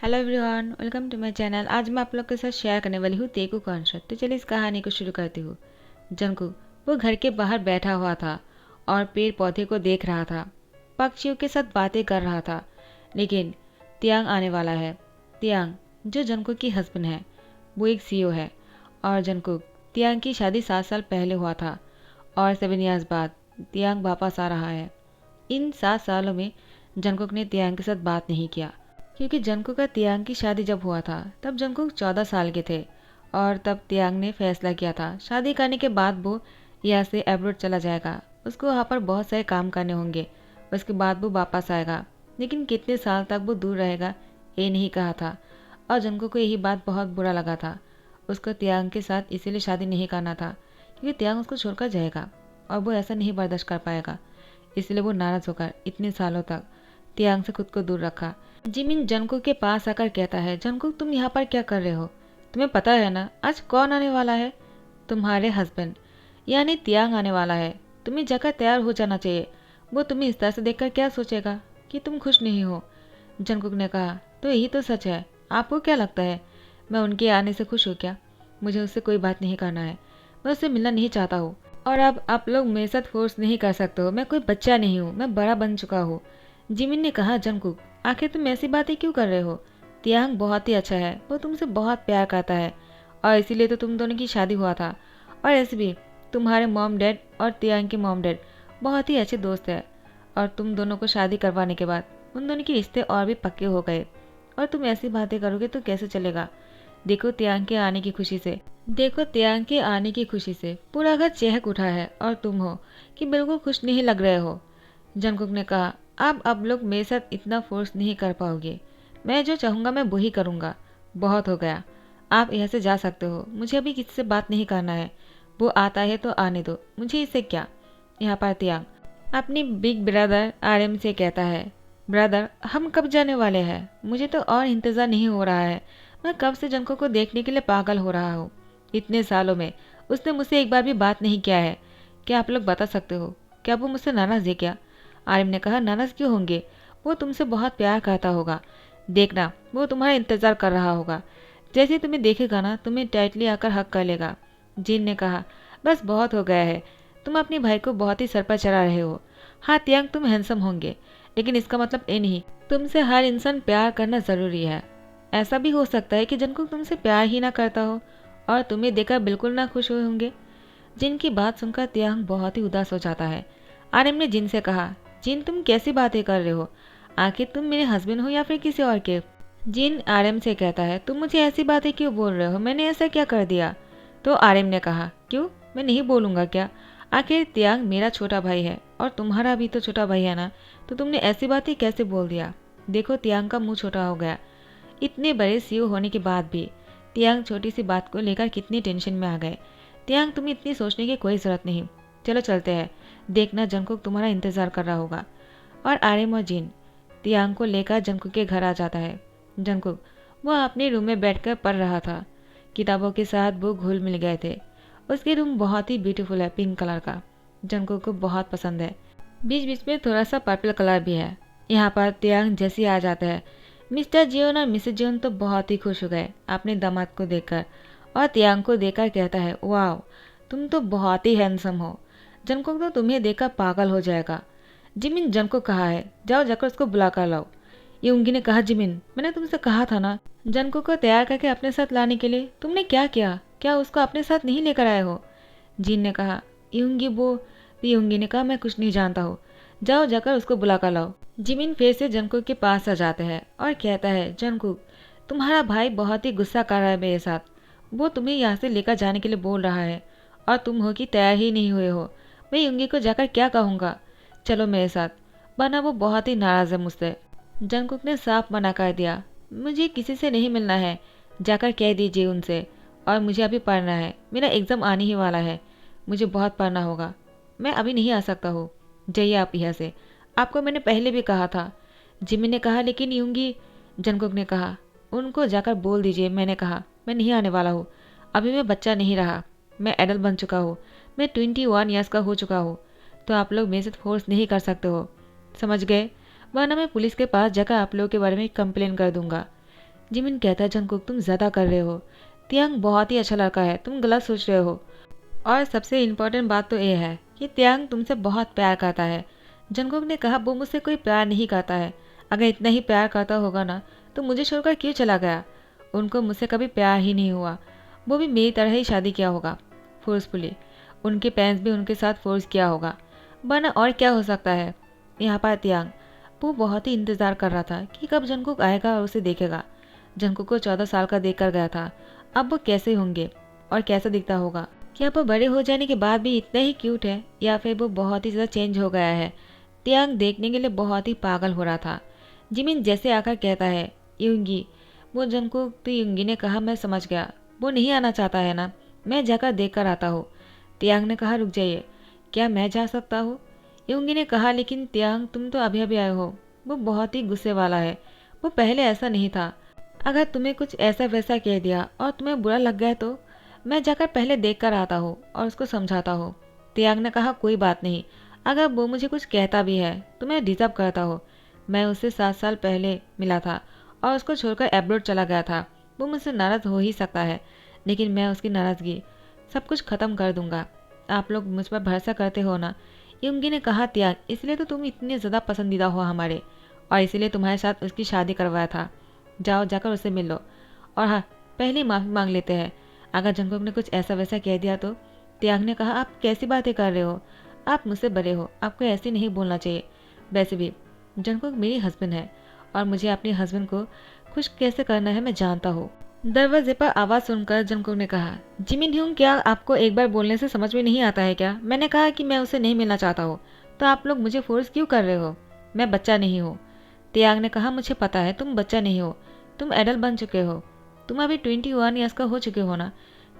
Hello everyone, welcome to my channel. आज मैं आप लोग के साथ शेयर करने वाली हूँ तेकू कॉन्सर्ट। तो चलिए इस कहानी को शुरू करती हूँ। जंगकुक वो घर के बाहर बैठा हुआ था और पेड़ पौधे को देख रहा था, पक्षियों के साथ बातें कर रहा था। लेकिन तियांग आने वाला है। तियांग जो जंगकुक की हस्बैंड है, वो एक सीईओ है और जंगकुक तियांग की शादी 7 साल पहले हुआ था और 7 ईयर्स बाद तियांग वापस आ रहा है। इन 7 सालों में जंगकुक ने तियांग के साथ बात नहीं किया, क्योंकि जंगकुक का तियांग की शादी जब हुआ था तब जंगकुक 14 साल के थे और तब तियांग ने फैसला किया था शादी करने के बाद वो यहाँ से एब्रोड चला जाएगा। उसको वहाँ पर बहुत सारे काम करने होंगे, उसके बाद वो वापस आएगा। लेकिन कितने साल तक वो दूर रहेगा ये नहीं कहा था और जंगकुक को यही बात बहुत बुरा लगा था। उसको तियांग के साथ इसीलिए शादी नहीं करना था क्योंकि तियांग उसको छोड़कर जाएगा और वो ऐसा नहीं बर्दाश्त कर पाएगा। इसलिए वो नाराज होकर इतने सालों तक तियांग से खुद को दूर रखा। जिमिन जंगकुक के पास आकर कहता है, जंगकुक तुम यहाँ पर क्या कर रहे हो? तुम्हें पता है ना आज कौन आने वाला है? तुम्हारे हस्बैंड यानी तियांग आने वाला है। तुम्हें जाकर तैयार हो जाना चाहिए। वो तुम्हें इस तरह से देखकर क्या सोचेगा कि तुम खुश नहीं हो। जंगकुक ने कहा, तो यही तो सच है। आपको क्या लगता है मैं उनके आने से खुश हूँ क्या? मुझे उससे कोई बात नहीं करना है। मैं उससे मिलना नहीं चाहता हूँ और अब आप लोग मेरे साथ फोर्स नहीं कर सकते हो। मैं कोई बच्चा नहीं हूँ, मैं बड़ा बन चुका हूँ। जिमिन ने कहा, जंगकुक आखिर तुम ऐसी बातें क्यों कर रहे हो? तियांग बहुत ही अच्छा है, वो तुमसे बहुत प्यार करता है और इसीलिए तो तुम दोनों की शादी हुआ था। और ऐसे भी तुम्हारे मॉम डैड और तियांग के मॉम डैड बहुत ही अच्छे दोस्त हैं और तुम दोनों को शादी करवाने के बाद उन दोनों के रिश्ते और भी पक्के हो गए। और तुम ऐसी बातें करोगे तो कैसे चलेगा? देखो तियांग के आने की खुशी से पूरा घर चहक उठा है और तुम हो कि बिल्कुल खुश नहीं लग रहे हो। जंगकुक ने कहा, अब लोग मेरे साथ इतना फोर्स नहीं कर पाओगे। मैं जो चाहूँगा मैं वही करूँगा। बहुत हो गया, आप यहाँ से जा सकते हो। मुझे अभी किसी से बात नहीं करना है। वो आता है तो आने दो, मुझे इससे क्या। यहाँ पर तियांग अपनी बिग ब्रदर आरएम से कहता है, ब्रदर हम कब जाने वाले हैं? मुझे तो और इंतज़ार नहीं हो रहा है। मैं कब से जंगकुक को देखने के लिए पागल हो रहा हूँ। इतने सालों में उसने मुझसे एक बार भी बात नहीं किया है। क्या आप लोग बता सकते हो क्या वो मुझसे नाराज़ है क्या? आरिम ने कहा, नाराज़ क्यों होंगे? वो तुमसे बहुत प्यार करता होगा। देखना वो तुम्हारा इंतज़ार कर रहा होगा। जैसे ही तुम्हें देखेगा ना तुम्हें टाइटली आकर हक कर लेगा। जिन ने कहा, बस बहुत हो गया है। तुम अपने भाई को बहुत ही सर पर चढ़ा रहे हो। हाँ तियांग तुम हैंडसम होंगे, लेकिन इसका मतलब ये नहीं तुमसे हर इंसान प्यार करना ज़रूरी है। ऐसा भी हो सकता है कि जंगकुक तुमसे प्यार ही ना करता हो और तुम्हें देखकर बिल्कुल ना खुश हुए होंगे। जिन की बात सुनकर तियांग बहुत ही उदास हो जाता है। आरिम ने जिन से कहा, जिन तुम कैसी बातें कर रहे हो? आखिर तुम मेरे हस्बैंड हो या फिर किसी और के? जिन आरिम से कहता है, तुम मुझे ऐसी बातें क्यों बोल रहे हो? मैंने ऐसा क्या कर दिया? तो आरिम ने कहा, क्यों मैं नहीं बोलूँगा क्या? आखिर तियांग मेरा छोटा भाई है और तुम्हारा भी तो छोटा भाई है ना, तो तुमने ऐसी बातें कैसे बोल दिया? देखो तियांग का मुंह छोटा हो गया। इतने बड़े सीईओ होने के बाद भी तियांग छोटी सी बात को लेकर कितनी टेंशन में आ गए। तियांग तुम्हें इतनी सोचने की कोई ज़रूरत नहीं। चलो चलते हैं, देखना जंगकुक तुम्हारा इंतज़ार कर रहा होगा। और आरिम और जिन तियांग को लेकर जंगकुक के घर आ जाता है। जंगकुक वह अपने रूम में बैठकर पढ़ रहा था। किताबों के साथ वो घुल मिल गए थे। उसके रूम बहुत ही ब्यूटीफुल है, पिंक कलर का। जंगकुक को बहुत पसंद है। बीच बीच में थोड़ा सा पर्पल कलर भी है। यहाँ पर तियांग जैसे आ जाता है। मिस्टर जियोन और मिसेज जियोन तो बहुत ही खुश हो गए अपने दामाद को देखकर और तियांग को देखकर कहता है, वाह तुम तो बहुत ही हैंडसम हो। जंगकुक तो तुम्हें देखकर पागल हो जाएगा। जिमिन जंगकुक कहा है, जाओ जाकर उसको बुला कर लाओ। यूंगी ने कहा, जिमिन मैंने तुमसे कहा था ना जंगकुक को तैयार करके अपने साथ लाने के लिए। तुमने क्या किया? क्या उसको अपने साथ नहीं लेकर आए हो? जिन ने कहा, यूंगी ने कहा, मैं कुछ नहीं जानता हूँ। जाओ जाकर उसको बुला कर लाओ। जिमिन फिर से जंगकुक के पास आ जाता है और कहता है, जंगकुक तुम्हारा भाई बहुत ही गुस्सा कर रहा है मेरे साथ। वो तुम्हें यहाँ से लेकर जाने के लिए बोल रहा है और तुम हो कि तैयार ही नहीं हुए हो। मैं यूंगी को जाकर क्या कहूँगा? चलो मेरे साथ, वरना वो बहुत ही नाराज़ है मुझसे। जंगकुक ने साफ मना कर दिया, मुझे किसी से नहीं मिलना है। जाकर कह दीजिए उनसे। और मुझे अभी पढ़ना है, मेरा एग्ज़ाम आने ही वाला है। मुझे बहुत पढ़ना होगा, मैं अभी नहीं आ सकता हूँ। जाइए आप यहाँ से, आपको मैंने पहले भी कहा था। जिमी ने कहा, लेकिन यूंगी। जंगकुक ने कहा, उनको जाकर बोल दीजिए मैंने कहा मैं नहीं आने वाला हूँ। अभी मैं बच्चा नहीं रहा, मैं एडल्ट बन चुका हूँ। मैं 21 ईयर्स का हो चुका हूँ। तो आप लोग मेरे साथ फोर्स नहीं कर सकते हो, समझ गए? वरना मैं पुलिस के पास जाकर आप लोगों के बारे में कंप्लेन कर दूंगा। जिमिन कहता है जंगकुक तुम ज़्यादा कर रहे हो। तियांग बहुत ही अच्छा लड़का है, तुम गलत सोच रहे हो। और सबसे इम्पोर्टेंट बात तो ये है कि तियांग तुमसे बहुत प्यार करता है। जंगकुक ने कहा वो मुझसे कोई प्यार नहीं करता है। अगर इतना ही प्यार करता होगा ना तो मुझे छोड़कर क्यों चला गया। उनको मुझसे कभी प्यार ही नहीं हुआ। वो भी मेरी तरह ही शादी किया होगा फोर्सफुली। उनके पेरेंट्स भी उनके साथ फोर्स किया होगा, वरना और क्या हो सकता है। यहाँ पर तियांग वो बहुत ही इंतज़ार कर रहा था कि कब जंगकुक आएगा और उसे देखेगा। जंगकुक को 14 साल का देख कर गया था। अब वो कैसे होंगे और कैसा दिखता होगा। क्या वो बड़े हो जाने के बाद भी इतना ही क्यूट है या फिर वो बहुत ही ज़्यादा चेंज हो गया है। तियांग देखने के लिए बहुत ही पागल हो रहा था। जिमिन जैसे आकर कहता है यूंगी। वो जंगकुक तो यूंगी ने कहा मैं समझ गया, वो नहीं आना चाहता है ना, मैं जाकर देख कर आता हूँ। तियांग ने कहा रुक जाइए, क्या मैं जा सकता हूँ। यूंगी ने कहा लेकिन तियांग तुम तो अभी अभी आए हो। वो बहुत ही गुस्से वाला है, वो पहले ऐसा नहीं था। अगर तुम्हें कुछ ऐसा वैसा कह दिया और तुम्हें बुरा लग गया तो मैं जाकर पहले देख कर आता हूँ और उसको समझाता हूँ। तियांग ने कहा कोई बात नहीं, अगर वो मुझे कुछ कहता भी है तो मैं डिजर्व करता हूँ। मैं उससे 7 साल पहले मिला था और उसको छोड़कर एब्रोड चला गया था। वो मुझसे नाराज़ हो ही सकता है, लेकिन मैं उसकी नाराज़गी सब कुछ ख़त्म कर दूंगा। आप लोग मुझ पर भरोसा करते हो ना। युंगी ने कहा त्याग इसलिए तो तुम इतने ज़्यादा पसंदीदा हो हमारे, और इसीलिए तुम्हारे साथ उसकी शादी करवाया था। जाओ जाकर उससे मिल लो। और हाँ, पहले माफ़ी मांग लेते हैं अगर जंगकुक ने कुछ ऐसा वैसा कह दिया तो। त्याग ने कहा आप कैसी बातें कर रहे हो, आप मुझसे बड़े हो, आपको ऐसे नहीं बोलना चाहिए। वैसे भी जंगकुक मेरी हस्बैंड है और मुझे अपने हस्बैंड को खुश कैसे करना है मैं जानता हूँ। दरवाजे पर आवाज़ सुनकर जंगकुक ने कहा जिमिन ह्यूंग क्या आपको एक बार बोलने से समझ में नहीं आता है क्या। मैंने कहा कि मैं उसे नहीं मिलना चाहता हूँ, तो आप लोग मुझे फोर्स क्यों कर रहे हो। मैं बच्चा नहीं हूँ। त्याग ने कहा मुझे पता है तुम बच्चा नहीं हो, तुम एडल्ट बन चुके हो। तुम अभी 21 ईयर्स का हो चुके हो ना।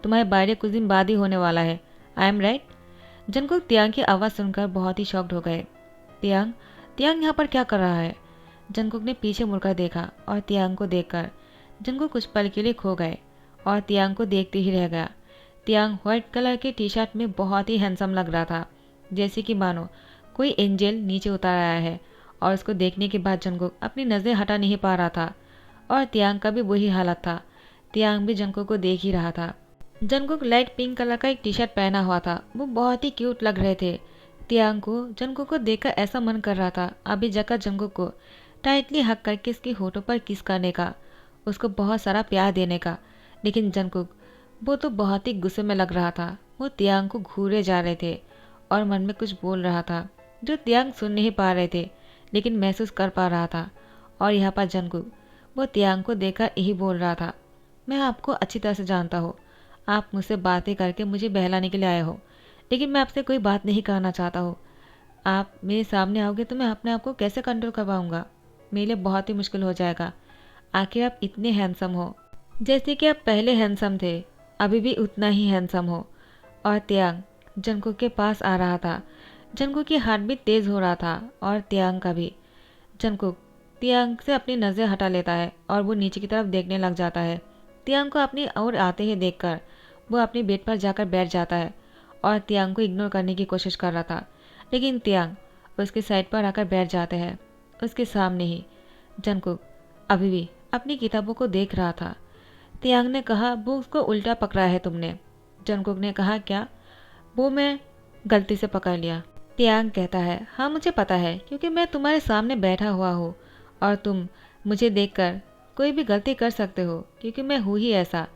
तुम्हारे बर्थडे कुछ दिन बाद ही होने वाला है। I am right. जंगकुक त्याग की आवाज़ सुनकर बहुत ही शॉक्ड हो गए। त्याग त्याग यहाँ पर क्या कर रहा है। जंगकुक ने पीछे मुड़कर देखा और त्याग को देखकर जंगकुक कुछ पल के लिए खो गए और त्याग को देखते ही रह गया। त्याग व्हाइट कलर के टी शर्ट में बहुत ही हैंडसम लग रहा था, जैसे कि मानो कोई एंजल नीचे उतर आया है। और उसको देखने के बाद जंगकुक अपनी नज़रें हटा नहीं पा रहा था और त्याग का भी वही हालत था। त्याग भी जंगकुक को देख ही रहा था। जंगकुक लाइट पिंक कलर का एक टी शर्ट पहना हुआ था, वो बहुत ही क्यूट लग रहे थे। त्याग को जंगकुक को देखकर ऐसा मन कर रहा था अभी जाकर जंगकुक को टाइटली हक करके इसके होठों पर किस करने का, उसको बहुत सारा प्यार देने का। लेकिन जंगकुक वो तो बहुत ही गुस्से में लग रहा था। वो त्याग को घूरे जा रहे थे और मन में कुछ बोल रहा था जो त्याग सुन नहीं पा रहे थे, लेकिन महसूस कर पा रहा था। और यहाँ पर जंगकुक वो त्याग को देखकर यही बोल रहा था मैं आपको अच्छी तरह से जानता हूँ, आप मुझसे बातें करके मुझे बहलाने के लिए आए हो, लेकिन मैं आपसे कोई बात नहीं करना चाहता हूँ। आप मेरे सामने आओगे तो मैं अपने आप को कैसे कंट्रोल कर पाऊँगा। मेरे लिए बहुत ही मुश्किल हो जाएगा। आखिर आप इतने हैंडसम हो, जैसे कि आप पहले हैंडसम थे, अभी भी उतना ही हैंडसम हो। और त्याग जंगकुक के पास आ रहा था। जंगकुक की हार्ट भी तेज़ हो रहा था और त्याग का भी। जंगकुक त्याग से अपनी नज़र हटा लेता है और वो नीचे की तरफ देखने लग जाता है। त्याग को अपनी ओर आते ही देखकर वो अपने बेड पर जाकर बैठ जाता है और त्याग को इग्नोर करने की कोशिश कर रहा था, लेकिन त्याग उसके साइड पर आकर बैठ जाते हैं। उसके सामने ही जंगकुक अभी भी अपनी किताबों को देख रहा था। त्याग ने कहा वो उसको उल्टा पकड़ा है तुमने। जंगकुक ने कहा क्या, वो मैं गलती से पकड़ लिया। त्याग कहता है हाँ मुझे पता है, क्योंकि मैं तुम्हारे सामने बैठा हुआ हूँ और तुम मुझे देखकर कोई भी गलती कर सकते हो, क्योंकि मैं हूँ ही ऐसा।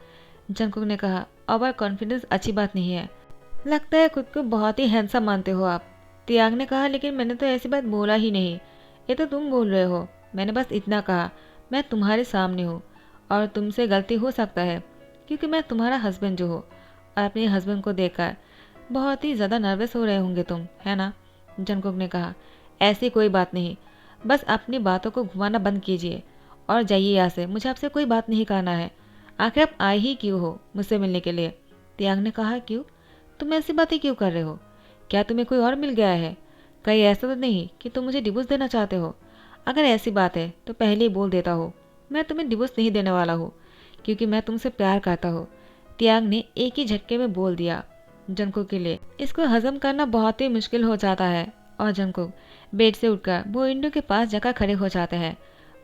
जंगकुक ने कहा ओवर कॉन्फिडेंस अच्छी बात नहीं है, लगता है खुद को बहुत ही हैंडसम मानते हो आप। त्याग ने कहा लेकिन मैंने तो ऐसी बात बोला ही नहीं, ये तो तुम बोल रहे हो। मैंने बस इतना कहा मैं तुम्हारे सामने हूँ और तुमसे गलती हो सकता है, क्योंकि मैं तुम्हारा हस्बैंड जो हो। और अपने हस्बैंड को देखकर बहुत ही ज़्यादा नर्वस हो रहे होंगे तुम, है ना। जंगकुक ने कहा ऐसी कोई बात नहीं, बस अपनी बातों को घुमाना बंद कीजिए और जाइए यहाँ से, मुझे आपसे कोई बात नहीं करना है। आखिर आप आए ही क्यों हो मुझसे मिलने के लिए। त्याग ने कहा क्यों, तुम ऐसी बातें क्यों कर रहे हो, क्या तुम्हें कोई और मिल गया है। कहीं ऐसा तो नहीं कि तुम मुझे डिवोर्स देना चाहते हो। अगर ऐसी बात है तो पहले ही बोल देता हो, मैं तुम्हें डिवोर्स नहीं देने वाला हूँ, क्योंकि मैं तुमसे प्यार करता हूँ। त्याग ने एक ही झटके में बोल दिया। जंगकुक के लिए इसको हजम करना बहुत ही मुश्किल हो जाता है और जंगकुक बेड से उठकर वो विंडो के पास जाकर खड़े हो जाते हैं।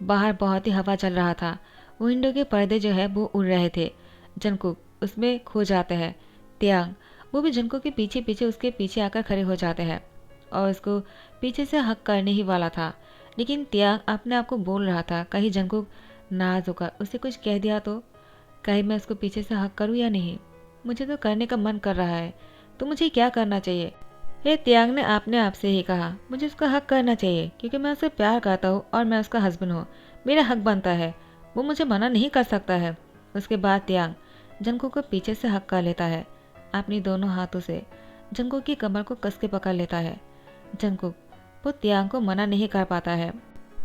बाहर बहुत ही हवा चल रहा था। विंडो के पर्दे जो है वो उड़ रहे थे। जंगकुक उसमें खो जाते हैं। तियांग वो भी जंगकुक के पीछे पीछे उसके पीछे आकर खड़े हो जाते हैं और उसको पीछे से हक करने ही वाला था, लेकिन तियांग अपने आप को बोल रहा था कहीं जंगकुक नाराज होकर उसे कुछ कह दिया तो, कहीं मैं उसको पीछे से हक करूँ या नहीं। मुझे तो करने का मन कर रहा है, तो मुझे क्या करना चाहिए। फिर तियांग ने अपने आप से ही कहा, मुझे उसका हक करना चाहिए क्योंकि मैं उससे प्यार करता हूँ और मैं उसका हस्बैंड हूँ। मेरा हक बनता है, वो मुझे मना नहीं कर सकता है। उसके बाद तियांग जंगकुक को पीछे से हक कर लेता है। अपनी दोनों हाथों से जंगकुक की कमर को कस के पकड़ लेता है। जंगकुक वो तियांग को मना नहीं कर पाता है।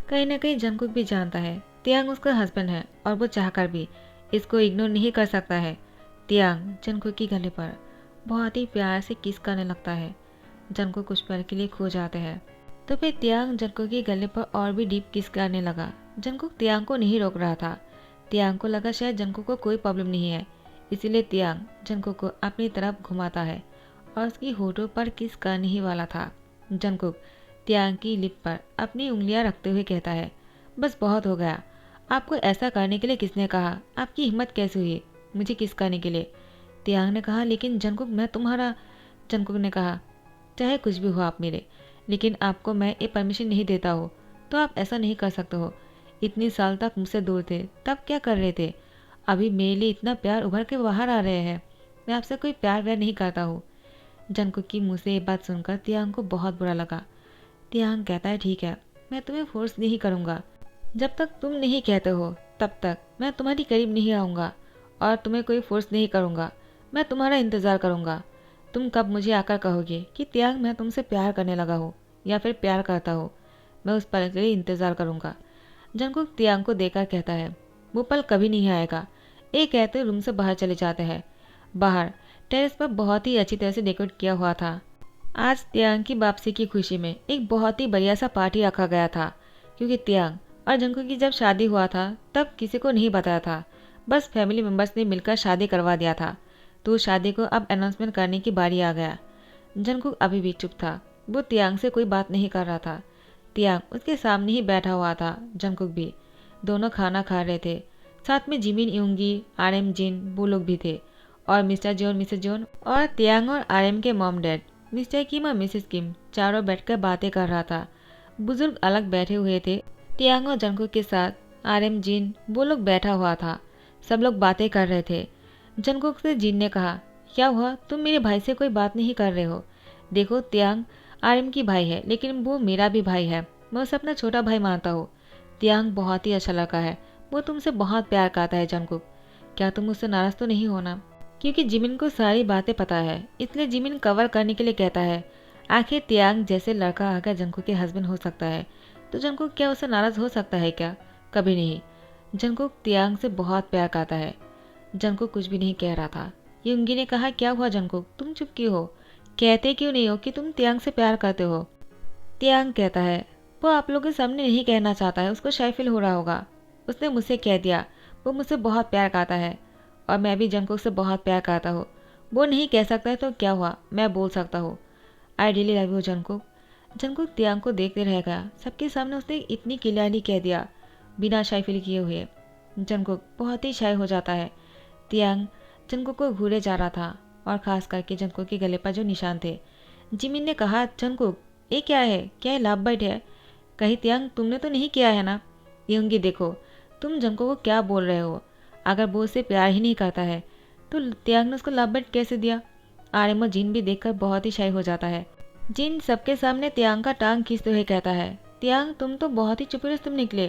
कहीं ना कहीं जंगकुक भी जानता है तियांग उसका हस्बैंड है और वो चाहकर भी इसको इग्नोर नहीं कर सकता है। तियांग जंगकुक की गले पर बहुत ही प्यार से किस करने लगता है। जंगकुक कुछ पल के लिए खो जाते हैं। तो फिर तियांग जंगकुक के गले पर और भी डीप किस करने लगा। जंगकुक तियांग को नहीं रोक रहा था। तियांग को लगा शायद जंगकुक को कोई प्रॉब्लम नहीं है, इसीलिए तियांग जंगकुक को अपनी तरफ घुमाता है और उसकी होठों पर किस करने ही वाला था। जंगकुक तियांग की लिप पर अपनी उंगलियां रखते हुए कहता है, बस बहुत हो गया। आपको ऐसा करने के लिए किसने कहा? आपकी हिम्मत कैसे हुई मुझे किस करने के लिए? तियांग ने कहा, लेकिन जंगकुक मैं तुम्हारा। जंगकुक ने कहा, चाहे कुछ भी हो आप मेरे, लेकिन आपको मैं ये परमिशन नहीं देता हो तो आप ऐसा नहीं कर सकते हो। इतनी साल तक मुझसे दूर थे, तब क्या कर रहे थे? अभी मेरे लिए इतना प्यार उभर के बाहर आ रहे हैं। मैं आपसे कोई प्यार व्यार नहीं करता हूँ। जंगकुक की मुँह से ये बात सुनकर तियांग को बहुत बुरा लगा। तियांग कहता है, ठीक है, मैं तुम्हें फोर्स नहीं करूँगा। जब तक तुम नहीं कहते हो तब तक मैं तुम्हारी करीब नहीं आऊँगा और तुम्हें कोई फोर्स नहीं करूँगा। मैं तुम्हारा इंतज़ार करूँगा। तुम कब मुझे आकर कहोगे कि तियांग मैं तुमसे प्यार करने लगा हूँ या फिर प्यार करता हूँ, मैं उस पल के लिए इंतज़ार करूँगा। जंगकुक तियांग को देखकर कहता है, वो पल कभी नहीं आएगा। ये कहते रूम से बाहर चले जाते हैं। बाहर टेरेस पर बहुत ही अच्छी तरह से डेकोरेट किया हुआ था। आज तियांग की वापसी की खुशी में एक बहुत ही बढ़िया सा पार्टी रखा गया था, क्योंकि तियांग और जंगकुक की जब शादी हुआ था तब किसी को नहीं बताया था, बस फैमिली मेम्बर्स ने मिलकर शादी करवा दिया था। तो शादी को अब अनाउंसमेंट करने की बारी आ गया। जंगकुक अभी भी चुप था, वो तियांग से कोई बात नहीं कर रहा था। तियांग उसके सामने ही बैठा हुआ था। जंगकुक भी। दोनों खाना खा रहे थे। साथ में जिमिन यूंगी, आरएम जिन वो लोग भी थे, और मिस्टर जोन, मिसेस जोन और तियांग और आरएम के मॉम डैड मिस्टर किम और मिसेस किम चारों बैठकर बातें कर रहा था। बुजुर्ग अलग बैठे हुए थे। तियांग और जंगकुक के साथ आरएम जिन वो लोग बैठा हुआ था। सब लोग बातें कर रहे थे। जंगकुक से जिन ने कहा, क्या हुआ, तुम मेरे भाई से कोई बात नहीं कर रहे हो? देखो तियांग आर्यन की भाई है, लेकिन वो मेरा भी भाई है। मैं उसे अपना छोटा भाई मानता हूँ। तियांग बहुत ही अच्छा लड़का है, वो तुमसे बहुत प्यार करता है जंगकुक। क्या तुम उससे नाराज तो नहीं होना? क्योंकि जिमिन को सारी बातें पता है, इसलिए जिमिन कवर करने के लिए कहता है। आखिर तियांग जैसे लड़का अगर जंगकुक के हस्बैंड हो सकता है तो जंगकुक क्या उससे नाराज हो सकता है क्या? कभी नहीं। जंगकुक तियांग से बहुत प्यार करता है। जंगकुक कुछ भी नहीं कह रहा था। युंगी ने कहा, क्या हुआ जंगकुक, तुम चुप क्यों हो? कहते क्यों नहीं हो कि तुम तियांग से प्यार करते हो? तियांग कहता है, वो आप लोगों के सामने नहीं कहना चाहता है, उसको शाय फील हो रहा होगा। उसने मुझसे कह दिया वो मुझसे बहुत प्यार करता है और मैं भी जंगकुक से बहुत प्यार करता हूँ। वो नहीं कह सकता है तो क्या हुआ, मैं बोल सकता हूँ। I really love you Jungkook. Jungkook तियांग को देखते रह गया। सबके सामने उसने इतनी क्लियरली कह दिया बिना शाय फील किए हुए। जंगकुक बहुत ही शाय हो जाता है। तियांग जंगकुक को घूरे जा रहा था और खास करके जंगकुक के गले पर जो निशान थे। जिमिन ने कहा, जंगकुक ये क्या है? क्या ये लाभ बाइट है? कहीं तियांग तुमने तो नहीं किया है ना? युंगी देखो तुम जंगकुक को क्या बोल रहे हो? अगर वो उससे प्यार ही नहीं करता है तो तियांग ने उसको लाभ बाइट कैसे दिया? आर्यन और जिन भी देखकर बहुत ही शाय हो जाता है। जिन सबके सामने तियांग का टांग खींचते हुए कहता है, तियांग तुम तो बहुत ही चुपड़े तुम निकले,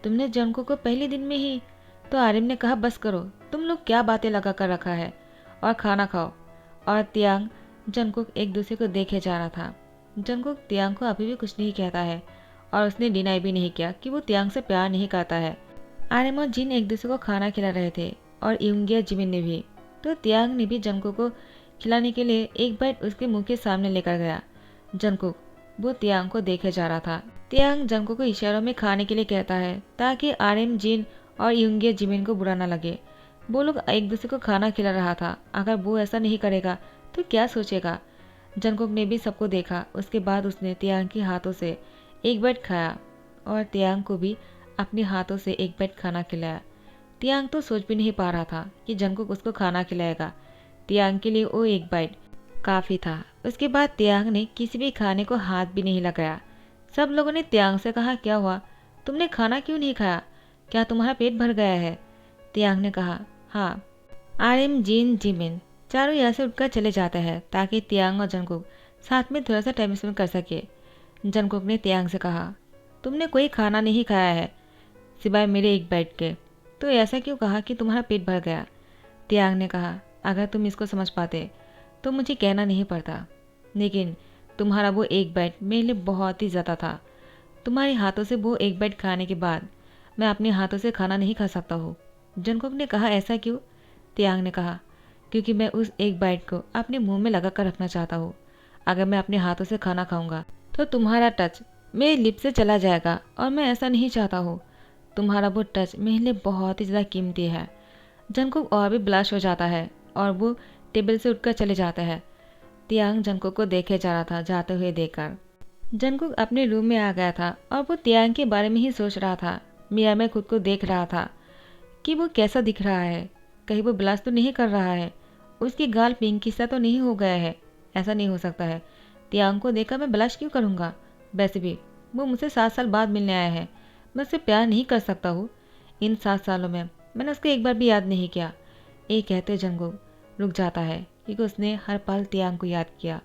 तुमने जंगकुक को पहले दिन में ही। तो आर्यन ने कहा, बस करो, तुम लोग क्या बातें लगा कर रखा है और खाना खाओ। और तियांग जंगकुक एक दूसरे को देखे जा रहा था। जंगकुक तियांग को अभी भी कुछ नहीं कहता है और उसने डिनाई भी नहीं किया कि वो तियांग से प्यार नहीं करता है। आर्यन और जिन एक दूसरे को खाना खिला रहे थे और यूंगी और जिमिन ने भी। तो तियांग ने भी जंगकुक को खिलाने के लिए एक बाइट उसके मुंह के सामने लेकर गया। जंगकुक वो तियांग को देखे जा रहा था। तियांग जंगकुक को इशारों में खाने के लिए कहता है ताकि आर्यन, जिन और यूंगी और जिमिन को बुरा ना लगे। वो लोग एक दूसरे को खाना खिला रहा था, अगर वो ऐसा नहीं करेगा तो क्या सोचेगा? जंगकुक ने भी सबको देखा। उसके बाद उसने तियांग के हाथों से एक बाइट खाया और तियांग को भी अपने हाथों से एक बाइट खाना खिलाया। तियांग तो सोच भी नहीं पा रहा था कि जंगकुक उसको खाना खिलाएगा। तियांग के लिए वो एक बाइट काफ़ी था। उसके बाद तियांग ने किसी भी खाने को हाथ भी नहीं लगाया। सब लोगों ने तियांग से कहा, क्या हुआ, तुमने खाना क्यों नहीं खाया, क्या तुम्हारा पेट भर गया है? तियांग ने कहा, हाँ। आरिम जिन जिमिन चारों यहाँ से उठकर चले जाते हैं ताकि तियांग और जंगकुक साथ में थोड़ा सा टाइम स्पेंड कर सके। जंगकुक ने तियांग से कहा, तुमने कोई खाना नहीं खाया है सिवाय मेरे एक बाइट के, तो ऐसा क्यों कहा कि तुम्हारा पेट भर गया? तियांग ने कहा, अगर तुम इसको समझ पाते तो मुझे कहना नहीं पड़ता, लेकिन तुम्हारा वो एक बाइट मेरे लिए बहुत ही ज़्यादा था। तुम्हारे हाथों से वो एक बाइट खाने के बाद मैं अपने हाथों से खाना नहीं खा सकता हूँ। जंगकुक ने कहा, ऐसा क्यों? तियांग ने कहा, क्योंकि मैं उस एक बाइट को अपने मुंह में लगा कर रखना चाहता हूँ। अगर मैं अपने हाथों से खाना खाऊंगा तो तुम्हारा टच मेरी लिप से चला जाएगा और मैं ऐसा नहीं चाहता हूँ। तुम्हारा वो टच मेरे लिए बहुत ही ज़्यादा कीमती है। जंगकुक और भी ब्लश हो जाता है और वो टेबल से उठकर चले जाता है। तियांग जंगकुक को देखे जा रहा था जाते हुए देखकर। जंगकुक अपने रूम में आ गया था और वो तियांग के बारे में ही सोच रहा था। मिरर में खुद को देख रहा था कि वो कैसा दिख रहा है, कहीं वो ब्लश तो नहीं कर रहा है, उसकी गाल पिंक सा तो नहीं हो गया है। ऐसा नहीं हो सकता है, तियांग को देखकर मैं ब्लश क्यों करूँगा? वैसे भी वो मुझसे 7 साल बाद मिलने आया है, मैं उससे प्यार नहीं कर सकता हूँ। इन 7 सालों में मैंने उसको एक बार भी याद नहीं किया। ये कहते जंगकुक रुक जाता है क्योंकि उसने हर पल तियांग को याद किया।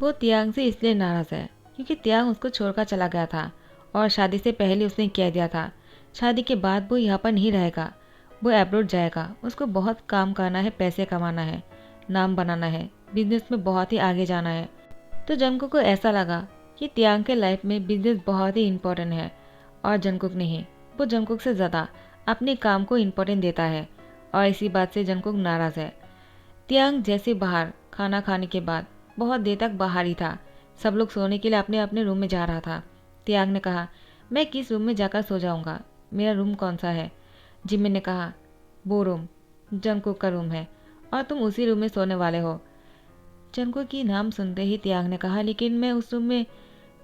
वो तियांग से इसलिए नाराज़ है क्योंकि तियांग उसको छोड़कर चला गया था और शादी से पहले उसने कह दिया था शादी के बाद वो यहाँ पर नहीं रहेगा, वो अब्रॉड जाएगा। उसको बहुत काम करना है, पैसे कमाना है, नाम बनाना है, बिजनेस में बहुत ही आगे जाना है। तो जंगकुक को ऐसा लगा कि तियांग के लाइफ में बिजनेस बहुत ही इम्पोर्टेंट है और जंगकुक नहीं, वो जंगकुक से ज़्यादा अपने काम को इम्पोर्टेंट देता है और इसी बात से जंगकुक नाराज़ है। तियांग जैसे बाहर खाना खाने के बाद बहुत देर तक बाहर ही था। सब लोग सोने के लिए अपने अपने रूम में जा रहा था। तियांग ने कहा, मैं किस रूम में जाकर सो जाऊंगा, मेरा रूम कौन सा है? जिमिन ने कहा, वो रूम जंगकुक का रूम है और तुम उसी रूम में सोने वाले हो। जंगकुक की नाम सुनते ही तियांग ने कहा, लेकिन मैं उस रूम में।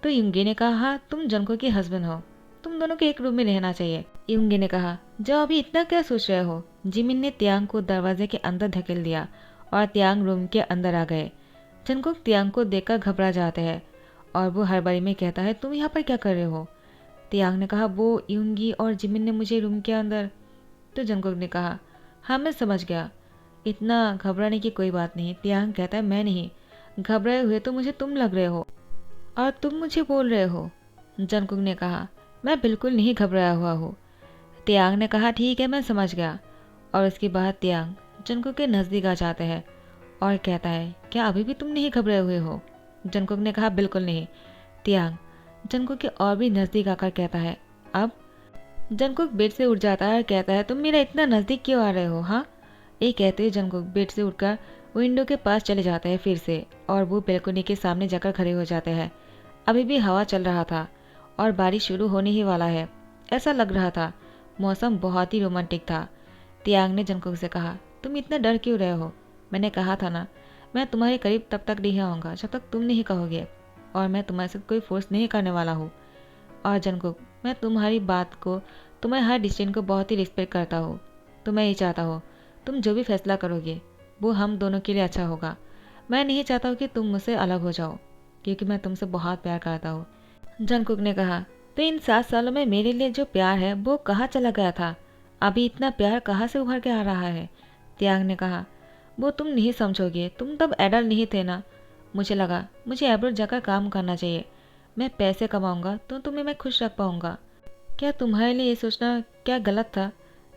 तो युंगी ने कहा, हाँ तुम जंगकुक के हस्बैंड हो, तुम दोनों के एक रूम में रहना चाहिए। युंगी ने कहा, जाओ अभी इतना क्या सोच रहे हो? जिमिन ने तियांग को दरवाजे के अंदर धकेल दिया और तियांग रूम के अंदर आ गए। जंगकुक तियांग को देखकर घबरा जाते हैं और वो हड़बड़ी में कहता है, तुम यहाँ पर क्या कर रहे हो? तियांग ने कहा, वो युंगी और जिमिन ने मुझे रूम के अंदर। तो जंगकुक ने कहा, हाँ मैं समझ गया, इतना घबराने की कोई बात नहीं। तियांग कहता है, मैं नहीं, घबराए हुए तो मुझे तुम लग रहे हो और तुम मुझे बोल रहे हो। जंगकुक ने कहा, मैं बिल्कुल नहीं घबराया हुआ हूँ। तियांग ने कहा, ठीक है मैं समझ गया। और उसके बाद तियांग जंगकुक के नज़दीक आ जाते हैं और कहता है, क्या अभी भी तुम नहीं घबराए हुए हो? जंगकुक ने कहा, बिल्कुल नहीं। तियांग जंगकुक के और भी नज़दीक आकर कहता है, अब? जंगकुक बेड से उठ जाता है और कहता है, तुम मेरा इतना नज़दीक क्यों आ रहे हो? हाँ, ये कहते ही जंगकुक बेड से उठकर विंडो के पास चले जाते हैं फिर से और वो बेलकोनी के सामने जाकर खड़े हो जाते हैं। अभी भी हवा चल रहा था और बारिश शुरू होने ही वाला है, ऐसा लग रहा था। मौसम बहुत ही रोमांटिक था। तियांग ने जंगकुक से कहा, तुम इतना डर क्यों रहे हो? मैंने कहा था ना, मैं तुम्हारे करीब तब तक नहीं आऊँगा जब तक तुम नहीं कहोगे, और मैं तुम्हारे साथ कोई फोर्स नहीं करने वाला हूँ। और जंगकुक, मैं तुम्हारी बात को, तुम्हारे हर डिसीजन को बहुत ही रिस्पेक्ट करता हूँ। तो मैं ये चाहता हूँ तुम जो भी फैसला करोगे वो हम दोनों के लिए अच्छा होगा। मैं नहीं चाहता हूँ कि तुम मुझसे अलग हो जाओ क्योंकि मैं तुमसे बहुत प्यार करता हूँ। जंगकुक ने कहा, तो इन 7 सालों में मेरे लिए जो प्यार है वो कहाँ चला गया था? अभी इतना प्यार कहाँ से उभर के आ रहा है? तियांग ने कहा, वो तुम नहीं समझोगे, तुम तब एडल्ट नहीं थे ना। मुझे लगा मुझे अब्रॉड जाकर काम करना चाहिए, मैं पैसे कमाऊंगा तो तुम्हें मैं खुश रख पाऊंगा। क्या तुम्हारे लिए ये सोचना क्या गलत था?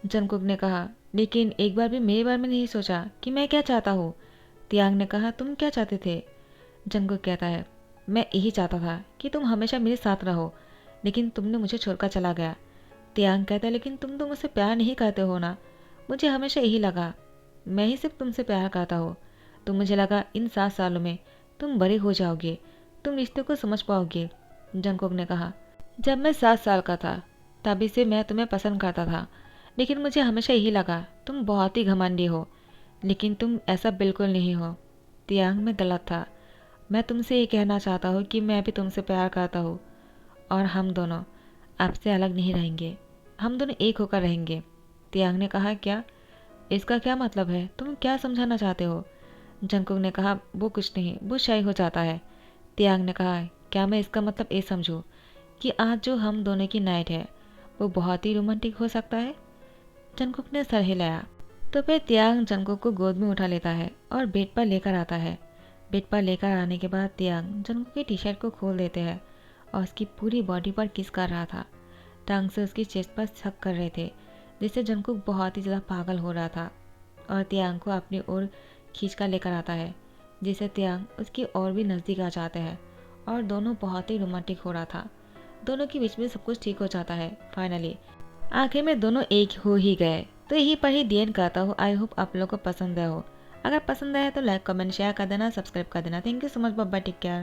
जंगकुक ने कहा, लेकिन एक बार भी मेरे बारे में नहीं सोचा कि मैं क्या चाहता हूँ। तियांग ने कहा, तुम क्या चाहते थे? जंगकुक कहता है, मैं यही चाहता था कि तुम हमेशा मेरे साथ रहो, लेकिन तुमने मुझे छोड़कर चला गया। तियांग कहता है, लेकिन तुम तो मुझसे प्यार नहीं करते हो ना। मुझे हमेशा यही लगा, मैं ही सिर्फ तुमसे प्यार करता हूँ। तो मुझे लगा इन 7 सालों में तुम बड़े हो जाओगे, तुम रिश्ते को समझ पाओगे। जंगकुक ने कहा, जब मैं 7 साल का था तभी से मैं तुम्हें पसंद करता था, लेकिन मुझे हमेशा यही लगा तुम बहुत ही घमंडी हो, लेकिन तुम ऐसा बिल्कुल नहीं हो। तियांग, मैं गलत था। मैं तुमसे ये कहना चाहता हूँ कि मैं भी तुमसे प्यार करता हूँ और हम दोनों आपसे अलग नहीं रहेंगे, हम दोनों एक होकर रहेंगे। तियांग ने कहा, क्या? इसका क्या मतलब है? तुम क्या समझाना चाहते हो? जंगकुक ने कहा, वो कुछ नहीं, वो शाय हो जाता है। तियांग ने कहा, क्या मैं इसका मतलब ये समझूं कि आज जो हम दोनों की नाइट है वो बहुत ही रोमांटिक हो सकता है? जंगकुक ने सर हिलाया। तो फिर तियांग जंगकुक को गोद में उठा लेता है और बेड पर लेकर आता है। बेड पर लेकर आने के बाद तियांग जंगकुक की टी शर्ट को खोल देते हैं और उसकी पूरी बॉडी पर किस कर रहा था। टांग से उसकी चेस्ट पर छक कर रहे थे, जिससे जंगकुक बहुत ही ज़्यादा पागल हो रहा था और तियांग को अपनी ओर खींच कर लेकर आता है, जिससे तियांग उसकी और भी नज़दीक आ जाते हैं और दोनों बहुत ही रोमांटिक हो रहा था। दोनों के बीच में सब कुछ ठीक हो जाता है फाइनली। आखिर में दोनों एक हो ही गए। तो यही पर ही दी एंड करता हूँ। आई होप आप लोगों को पसंद आया हो। अगर पसंद आया तो लाइक कमेंट शेयर कर देना, सब्सक्राइब कर देना। Thank you so much, bye bye, take care.